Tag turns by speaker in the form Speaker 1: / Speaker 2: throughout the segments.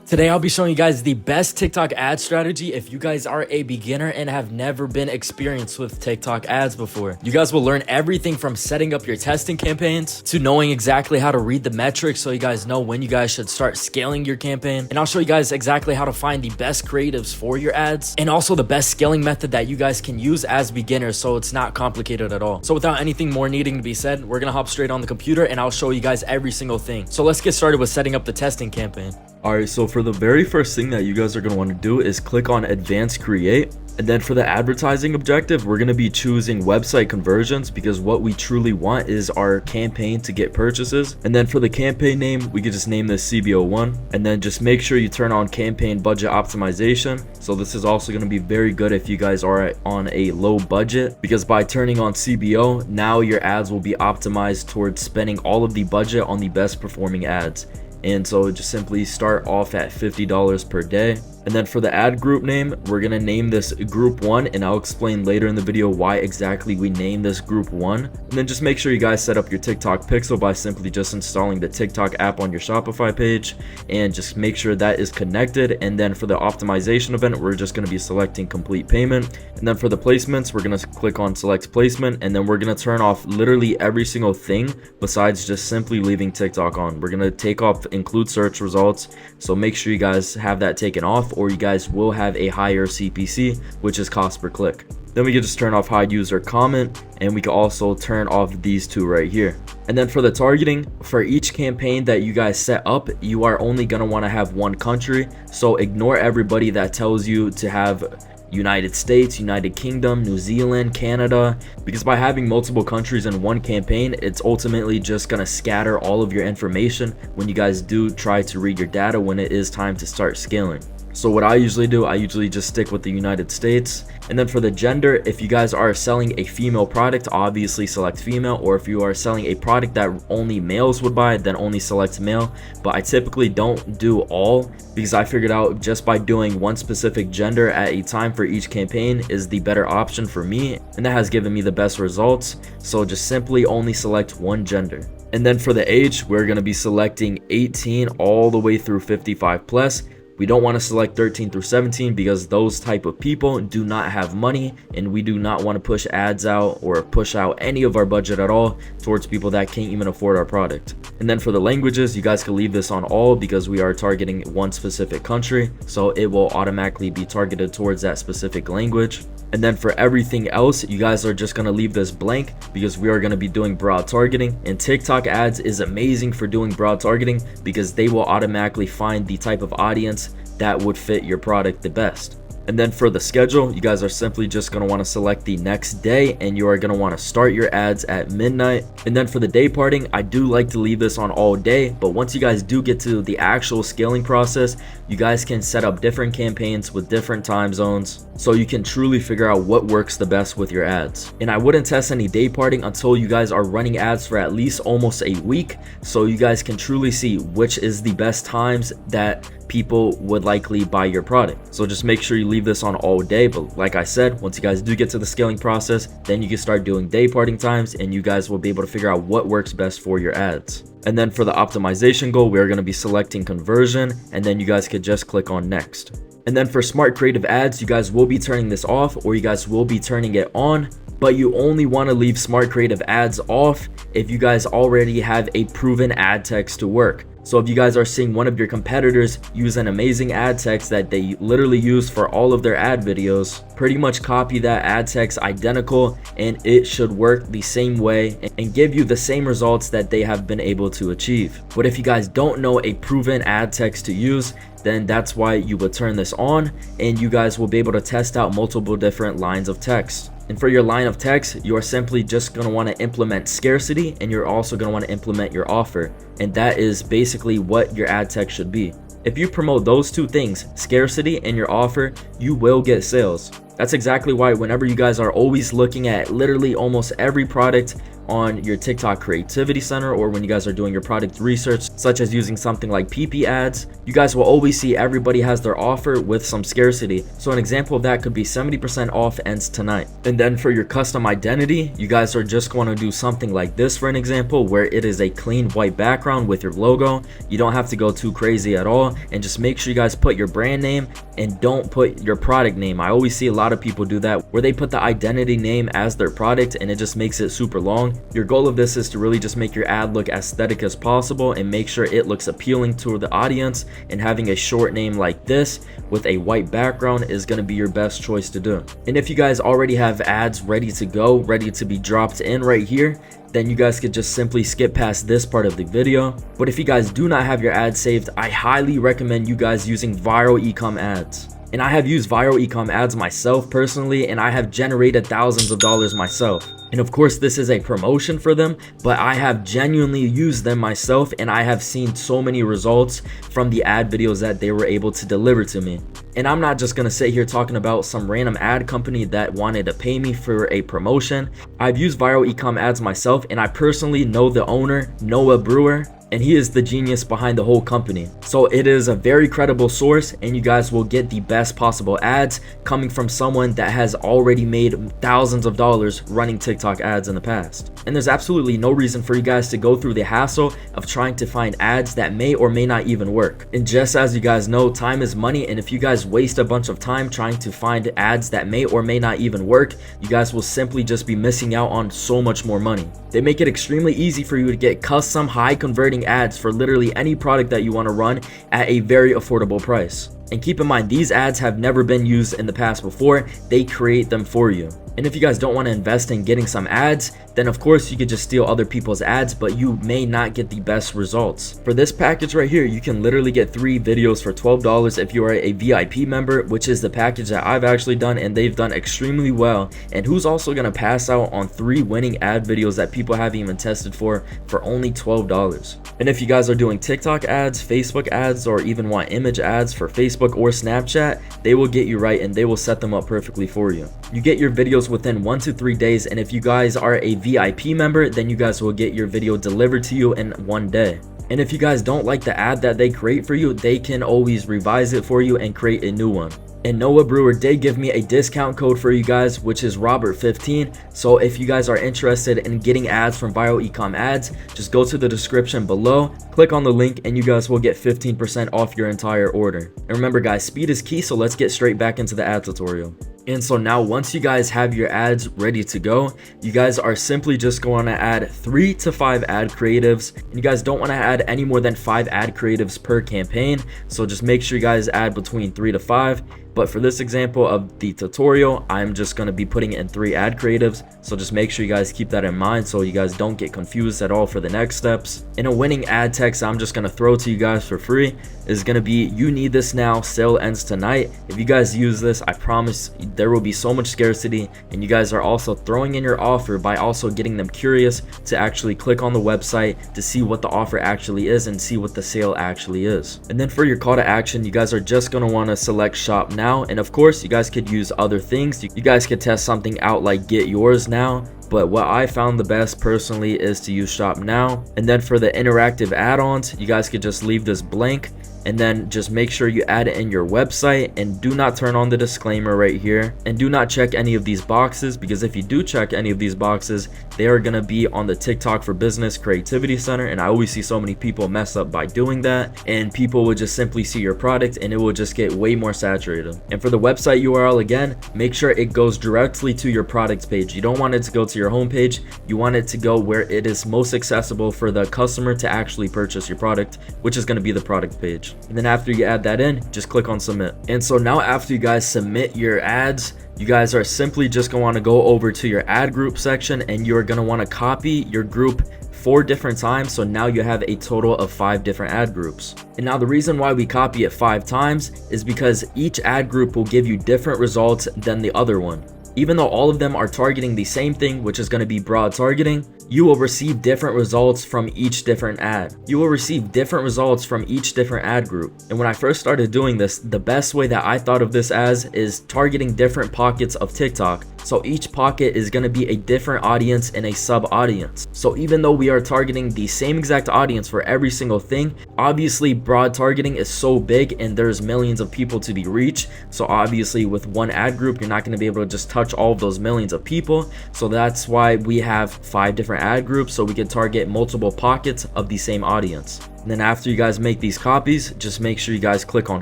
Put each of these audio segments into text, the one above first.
Speaker 1: Today, I'll be showing you guys the best TikTok ad strategy if you guys are a beginner and have never been experienced with TikTok ads before. You guys will learn everything from setting up your testing campaigns to knowing exactly how to read the metrics so you guys know when you guys should start scaling your campaign. And I'll show you guys exactly how to find the best creatives for your ads and also the best scaling method that you guys can use as beginners so it's not complicated at all. So without anything more needing to be said, we're gonna hop straight on the computer and I'll show you guys every single thing. So let's get started with setting up the testing campaign.
Speaker 2: Alright, so for the very first thing that you guys are going to want to do is click on Advanced Create. And then for the advertising objective, we're going to be choosing website conversions because what we truly want is our campaign to get purchases. And then for the campaign name, we could just name this CBO1. And then just make sure you turn on campaign budget optimization. So this is also going to be very good if you guys are on a low budget, because by turning on CBO, now your ads will be optimized towards spending all of the budget on the best performing ads. And so just simply start off at $50 per day. And then for the ad group name, we're going to name this group 1, and I'll explain later in the video why exactly we name this group 1. And then just make sure you guys set up your TikTok pixel by simply just installing the TikTok app on your Shopify page and just make sure that is connected. And then for the optimization event, we're just going to be selecting complete payment. And then for the placements, we're going to click on select placement, and then we're going to turn off literally every single thing besides just simply leaving TikTok on. We're going to take off include search results, so make sure you guys have that taken off or you guys will have a higher CPC, which is cost per click. Then we can just turn off hide user comment, and we can also turn off these two right here. And then for the targeting, for each campaign that you guys set up, you are only going to want to have one country, so ignore everybody that tells you to have United States, United Kingdom, New Zealand, Canada, because by having multiple countries in one campaign, it's ultimately just going to scatter all of your information when you guys do try to read your data when it is time to start scaling. So what I usually do, I usually just stick with the United States. And then for the gender, if you guys are selling a female product, obviously select female, or if you are selling a product that only males would buy, then only select male. But I typically don't do all, because I figured out just by doing one specific gender at a time for each campaign is the better option for me, and that has given me the best results. So just simply only select one gender. And then for the age, we're going to be selecting 18 all the way through 55 plus. We don't want to select 13 through 17 because those type of people do not have money, and we do not want to push ads out or push out any of our budget at all towards people that can't even afford our product. And then for the languages, you guys can leave this on all because we are targeting one specific country, so it will automatically be targeted towards that specific language. And then for everything else, you guys are just going to leave this blank because we are going to be doing broad targeting, and TikTok ads is amazing for doing broad targeting because they will automatically find the type of audience that would fit your product the best. And then for the schedule, you guys are simply just going to want to select the next day, and you are going to want to start your ads at midnight. And then for the day parting, I do like to leave this on all day, but once you guys do get to the actual scaling process, you guys can set up different campaigns with different time zones so you can truly figure out what works the best with your ads. And I wouldn't test any day parting until you guys are running ads for at least almost a week, so you guys can truly see which is the best times that people would likely buy your product. So just make sure you leave this on all day, but like I said, once you guys do get to the scaling process, then you can start doing day parting times, and you guys will be able to figure out what works best for your ads. And then for the optimization goal, we're going to be selecting conversion, and then you guys could just click on next. And then for smart creative ads, you guys will be turning this off or you guys will be turning it on, but you only want to leave smart creative ads off if you guys already have a proven ad text to work. So if you guys are seeing one of your competitors use an amazing ad text that they literally use for all of their ad videos, pretty much copy that ad text identical, and it should work the same way and give you the same results that they have been able to achieve. But if you guys don't know a proven ad text to use, then that's why you would turn this on, and you guys will be able to test out multiple different lines of text. And for your line of text, you are simply just going to want to implement scarcity, and you're also going to want to implement your offer. And that is basically what your ad text should be. If you promote those two things, scarcity and your offer, you will get sales. That's exactly why whenever you guys are always looking at literally almost every product on your TikTok creativity center, or when you guys are doing your product research, such as using something like PP ads, you guys will always see everybody has their offer with some scarcity. So an example of that could be 70% off ends tonight. And then for your custom identity, you guys are just going to do something like this for an example, where it is a clean white background with your logo. You don't have to go too crazy at all, and just make sure you guys put your brand name and don't put your product name. I always see a lot of people do that, where they put the identity name as their product and it just makes it super long. Your goal of this is to really just make your ad look aesthetic as possible and make sure it looks appealing to the audience, and having a short name like this with a white background is going to be your best choice to do. And if you guys already have ads ready to go, ready to be dropped in right here, then you guys could just simply skip past this part of the video. But if you guys do not have your ads saved, I highly recommend you guys using viral ecom ads. And I have used viral ecom ads myself personally, and I have generated thousands of dollars myself. And of course, this is a promotion for them, but I have genuinely used them myself, and I have seen so many results from the ad videos that they were able to deliver to me. And I'm not just gonna sit here talking about some random ad company that wanted to pay me for a promotion. I've used viral ecom ads myself, and I personally know the owner, Noah Brewer, and he is the genius behind the whole company. So it is a very credible source, and you guys will get the best possible ads coming from someone that has already made thousands of dollars running TikTok ads in the past. And there's absolutely no reason for you guys to go through the hassle of trying to find ads that may or may not even work. And just as you guys know, time is money, and if you guys waste a bunch of time trying to find ads that may or may not even work, you guys will simply just be missing out on so much more money. They make it extremely easy for you to get custom high converting ads for literally any product that you want to run at a very affordable price. And keep in mind, these ads have never been used in the past before. They create them for you. And if you guys don't want to invest in getting some ads, then of course you could just steal other people's ads, but you may not get the best results. For this package right here, you can literally get 3 videos for $12 if you are a VIP member, which is the package that I've actually done, and they've done extremely well. And who's also going to pass out on 3 winning ad videos that people haven't even tested for only $12. And if you guys are doing TikTok ads, Facebook ads, or even want image ads for Facebook or Snapchat, they will get you right and they will set them up perfectly for you. You get your videos within 1 to 3 days, and if you guys are a VIP member, then you guys will get your video delivered to you in 1 day. And if you guys don't like the ad that they create for you, they can always revise it for you and create a new one. And Noah Brewer did give me a discount code for you guys, which is Robert15. So if you guys are interested in getting ads from viral ecom ads, just go to the description below, click on the link, and you guys will get 15% off your entire order. And remember guys, speed is key, so let's get straight back into the ad tutorial. And so now once you guys have your ads ready to go, you guys are simply just going to add 3 to 5 ad creatives. And you guys don't want to add any more than 5 ad creatives per campaign. So just make sure you guys add between 3 to 5. But for this example of the tutorial, I'm just going to be putting in 3 ad creatives. So just make sure you guys keep that in mind so you guys don't get confused at all for the next steps. And a winning ad text I'm just going to throw to you guys for free is going to be, "You need this now, sale ends tonight." If you guys use this, I promise there will be so much scarcity, and you guys are also throwing in your offer by also getting them curious to actually click on the website to see what the offer actually is and see what the sale actually is. And then for your call to action, you guys are just going to want to select shop now, and of course you guys could use other things. You guys could test something out like get yours now, but what I found the best personally is to use shop now. And then for the interactive add-ons, you guys could just leave this blank, and then just make sure you add it in your website, and do not turn on the disclaimer right here, and do not check any of these boxes, because if you do check any of these boxes, they are going to be on the TikTok for Business Creativity Center, and I always see so many people mess up by doing that, and people would just simply see your product and it will just get way more saturated. And for the website URL, again, make sure it goes directly to your product page. You don't want it to go to your homepage. You want it to go where it is most accessible for the customer to actually purchase your product, which is going to be the product page. And then after you add that in, just click on submit. And so now after you guys submit your ads, you guys are simply just going to want to go over to your ad group section, and you're going to want to copy your group 4 different times. So now you have a total of 5 different ad groups. And now the reason why we copy it 5 times is because each ad group will give you different results than the other one. Even though all of them are targeting the same thing, which is going to be broad targeting,
Speaker 1: you will receive different results from each different ad. You will receive different results from each different ad group. And when I first started doing this, the best way that I thought of this as is targeting different pockets of TikTok. So each pocket is going to be a different audience and a sub audience. So even though we are targeting the same exact audience for every single thing, obviously broad targeting is so big and there's millions of people to be reached. So obviously with one ad group, you're not going to be able to just touch all of those millions of people. So that's why we have 5 different ad groups, so we can target multiple pockets of the same audience. And then after you guys make these copies, just make sure you guys click on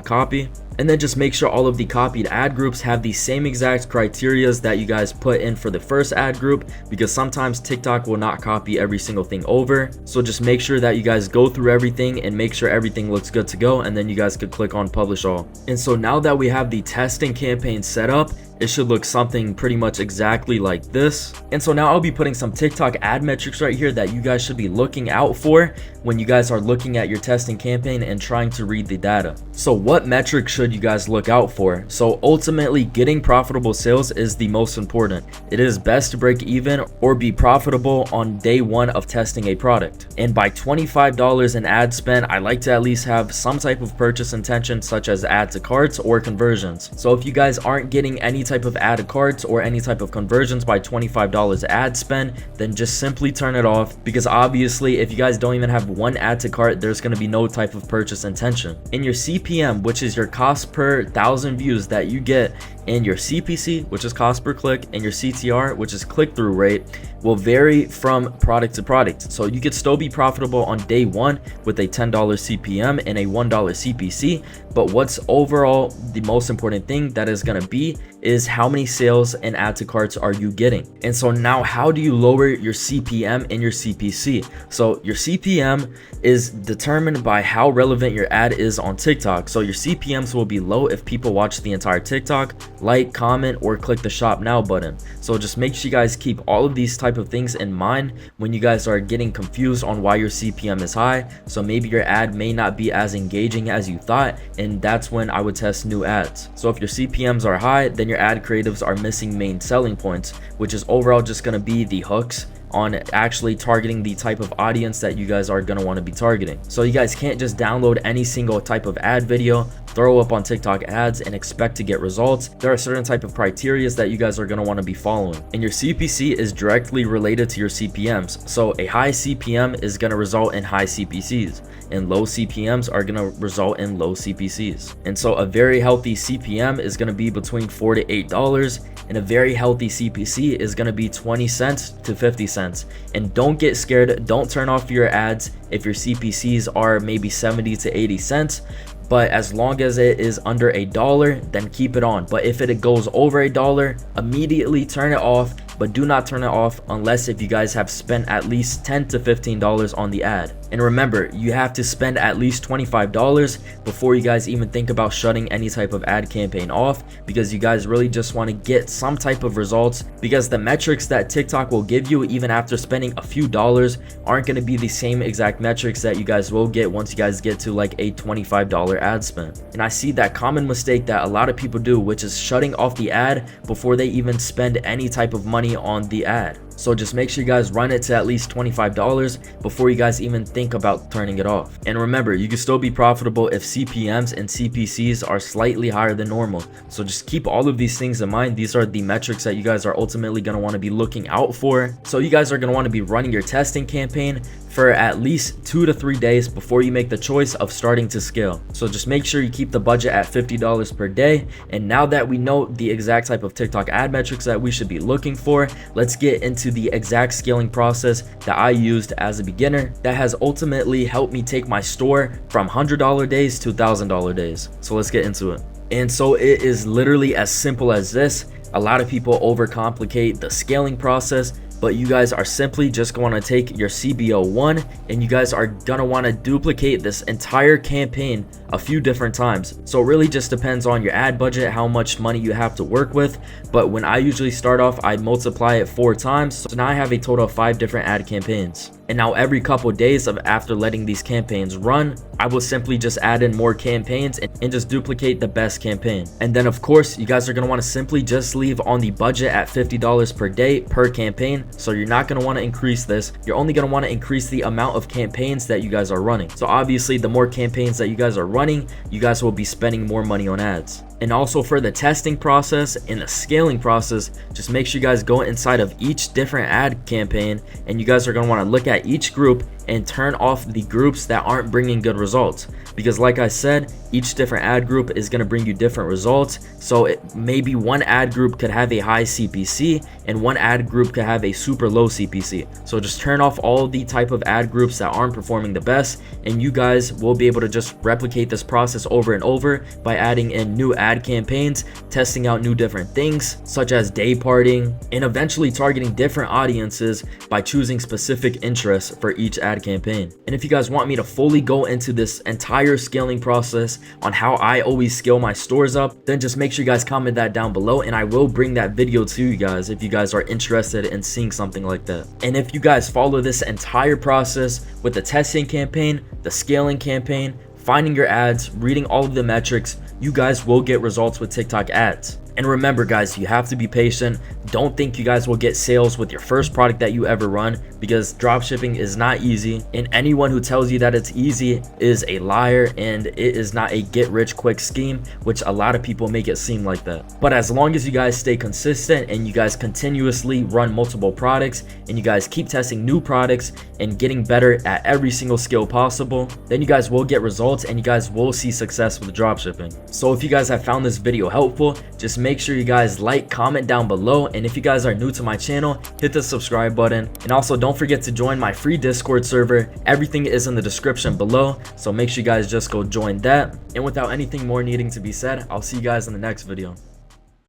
Speaker 1: copy. And then just make sure all of the copied ad groups have the same exact criterias that you guys put in for the first ad group, because sometimes TikTok will not copy every single thing over. So just make sure that you guys go through everything and make sure everything looks good to go, and then you guys could click on publish all. And so now that we have the testing campaign set up, it should look something pretty much exactly like this. And so now I'll be putting some TikTok ad metrics right here that you guys should be looking out for when you guys are looking at your testing campaign and trying to read the data. So what metrics should you guys look out for? So ultimately, getting profitable sales is the most important. It is best to break even or be profitable on day 1 of testing a product. And by $25 in ad spend, I like to at least have some type of purchase intention, such as add to carts or conversions. So if you guys aren't getting any type of add to carts or any type of conversions by $25 ad spend, then just simply turn it off, because obviously if you guys don't even have one add to cart, there's going to be no type of purchase intention. In your CPM, which is your cost per 1,000 views that you get, and your CPC, which is cost per click, and your CTR, which is click-through rate, will vary from product to product. So you could still be profitable on day 1 with a $10 CPM and a $1 CPC, but what's overall the most important thing that is going to be is how many sales and add to carts are you getting. And so now, how do you lower your CPM and your CPC? So your CPM is determined by how relevant your ad is on TikTok. So your CPMs will be low if people watch the entire TikTok, like, comment, or click the shop now button. So just make sure you guys keep all of these type of things in mind when you guys are getting confused on why your CPM is high. So maybe your ad may not be as engaging as you thought, and that's when I would test new ads. So if your CPMs are high, then your ad creatives are missing main selling points, which is overall just going to be the hooks on actually targeting the type of audience that you guys are going to want to be targeting. So you guys can't just download any single type of ad video, throw up on TikTok ads, and expect to get results. There are certain type of criteria that you guys are going to want to be following, and your CPC is directly related to your CPMs. So a high CPM is going to result in high CPCs, and low CPMs are going to result in low CPCs. And so a very healthy CPM is going to be between $4 to $8, and a very healthy CPC is going to be 20 cents to 50 cents. And don't get scared, don't turn off your ads if your CPCs are maybe 70 to 80 cents. But as long as it is under $1, then keep it on. But if it goes over $1, immediately turn it off. But do not turn it off unless if you guys have spent at least $10 to $15 on the ad. And remember, you have to spend at least $25 before you guys even think about shutting any type of ad campaign off, because you guys really just want to get some type of results, because the metrics that TikTok will give you even after spending a few dollars aren't going to be the same exact metrics that you guys will get once you guys get to like a $25 ad spend. And I see that common mistake that a lot of people do, which is shutting off the ad before they even spend any type of money on the ad. So just make sure you guys run it to at least $25 before you guys even think about turning it off. And remember, you can still be profitable if CPMs and CPCs are slightly higher than normal. So just keep all of these things in mind. These are the metrics that you guys are ultimately going to want to be looking out for. So you guys are going to want to be running your testing campaign for at least 2 to 3 days before you make the choice of starting to scale. So just make sure you keep the budget at $50 per day. And now that we know the exact type of TikTok ad metrics that we should be looking for, let's get into the exact scaling process that I used as a beginner that has ultimately helped me take my store from $100 days to $1,000 days. So let's get into it. And so it is literally as simple as this. A lot of people overcomplicate the scaling process, but you guys are simply just going to take your CBO1 and you guys are going to want to duplicate this entire campaign a few different times. So it really just depends on your ad budget, how much money you have to work with. But when I usually start off, I multiply it 4 times. So now I have a total of 5 different ad campaigns. And now every couple days of after letting these campaigns run, I will simply just add in more campaigns and just duplicate the best campaign. And then of course, you guys are going to want to simply just leave on the budget at $50 per day per campaign. So you're not going to want to increase this. You're only going to want to increase the amount of campaigns that you guys are running. So obviously, the more campaigns that you guys are running, you guys will be spending more money on ads. And also for the testing process and the scaling process, just make sure you guys go inside of each different ad campaign, and you guys are going to want to look at each group and turn off the groups that aren't bringing good results. Because like I said, each different ad group is going to bring you different results. So maybe one ad group could have a high CPC and one ad group could have a super low CPC. So just turn off all of the type of ad groups that aren't performing the best, and you guys will be able to just replicate this process over and over by adding in new ad campaigns, testing out new different things such as day parting, and eventually targeting different audiences by choosing specific interests for each ad campaign. And if you guys want me to fully go into this entire scaling process on how I always scale my stores up, then just make sure you guys comment that down below, and I will bring that video to you guys if you guys are interested in seeing something like that. And if you guys follow this entire process with the testing campaign, the scaling campaign, finding your ads, reading all of the metrics, you guys will get results with TikTok ads. And remember guys, you have to be patient. Don't think you guys will get sales with your first product that you ever run, because dropshipping is not easy, and anyone who tells you that it's easy is a liar, and it is not a get rich quick scheme, which a lot of people make it seem like that. But as long as you guys stay consistent and you guys continuously run multiple products and you guys keep testing new products and getting better at every single skill possible, then you guys will get results and you guys will see success with dropshipping. So if you guys have found this video helpful, just make sure you guys like, comment down below, and if you guys are new to my channel, hit the subscribe button. And also don't forget to join my free Discord server. Everything is in the description below, so make sure you guys just go join that. And without anything more needing to be said, I'll see you guys in the next video.